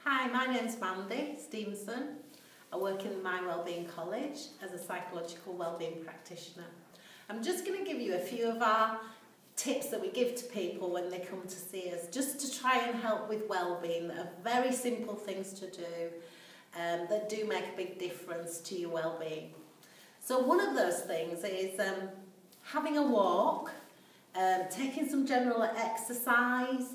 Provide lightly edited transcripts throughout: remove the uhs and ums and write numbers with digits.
Hi, my name's Mandy Stephenson. I work in MyWellbeing College as a psychological wellbeing practitioner. I'm just going to give you a few of our tips that we give to people when they come to see us, just to try and help with wellbeing, that are very simple things to do that do make a big difference to your wellbeing. So one of those things is having a walk, taking some general exercise.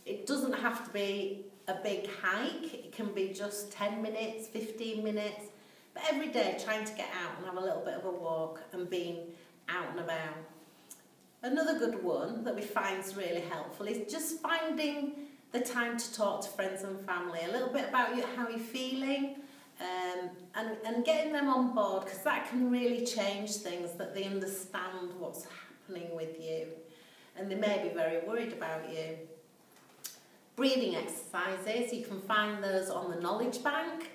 It doesn't have to be a big hike, it can be just 10 minutes, 15 minutes, but every day trying to get out and have a little bit of a walk and being out and about. Another good one that we find is really helpful is just finding the time to talk to friends and family, a little bit about how you're feeling, and getting them on board, because that can really change things, that they understand what's happening with you and they may be very worried about you. Breathing exercises, you can find those on the knowledge bank.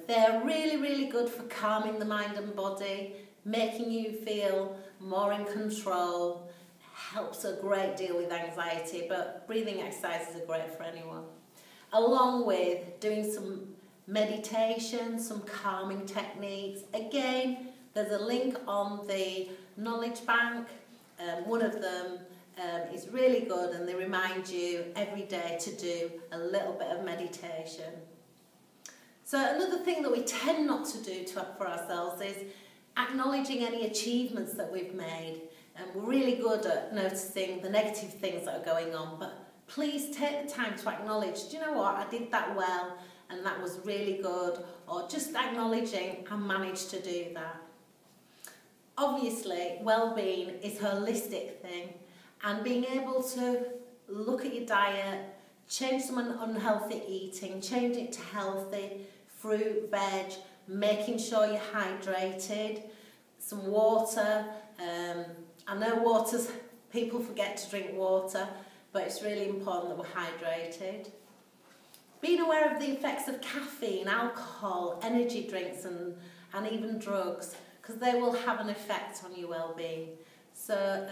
They're really good for calming the mind and body, making you feel more in control, helps a great deal with anxiety, but breathing exercises are great for anyone. Along with doing some meditation, some calming techniques. Again, there's a link on the knowledge bank. One of them is really good, and they remind you every day to do a little bit of meditation. So another thing that we tend not to do for ourselves is acknowledging any achievements that we've made. And we're really good at noticing the negative things that are going on, but please take the time to acknowledge, do you know what, I did that well and that was really good, or just acknowledging I managed to do that. Obviously, well-being is a holistic thing, and being able to look at your diet, change some unhealthy eating, change it to healthy, fruit, veg, making sure you're hydrated, some water. I know people forget to drink water, but it's really important that we're hydrated. Being aware of the effects of caffeine, alcohol, energy drinks and even drugs, because they will have an effect on your well-being. So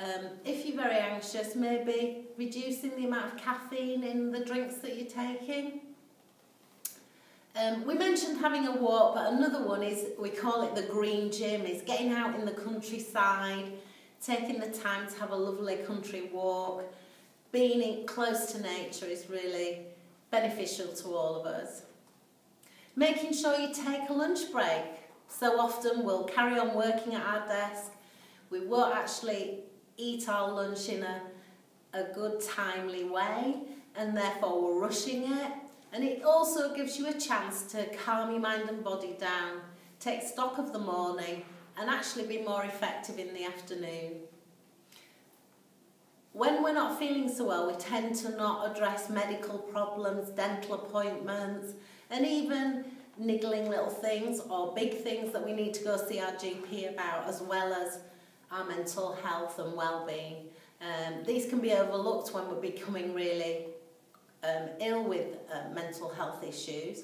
if you're very anxious, maybe reducing the amount of caffeine in the drinks that you're taking. We mentioned having a walk, but another one is, we call it the green gym, is getting out in the countryside, taking the time to have a lovely country walk. Being close to nature is really beneficial to all of us. Making sure you take a lunch break. So often we'll carry on working at our desk, we won't actually eat our lunch in a good timely way, and therefore we're rushing it. And it also gives you a chance to calm your mind and body down, take stock of the morning, and actually be more effective in the afternoon. When we're not feeling so well, we tend to not address medical problems, dental appointments, and even niggling little things or big things that we need to go see our GP about, as well as our mental health and well-being. These can be overlooked when we're becoming really ill with mental health issues,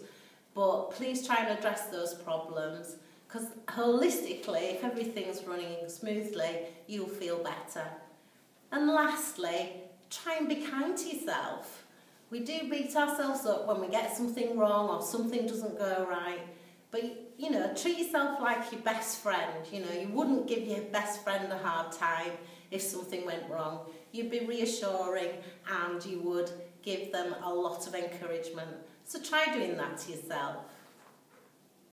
but please try and address those problems, because holistically, if everything's running smoothly, you'll feel better. And lastly, try and be kind to yourself. We do beat ourselves up when we get something wrong or something doesn't go right, but you know, treat yourself like your best friend. You know, you wouldn't give your best friend a hard time if something went wrong. You'd be reassuring and you would give them a lot of encouragement. So try doing that to yourself.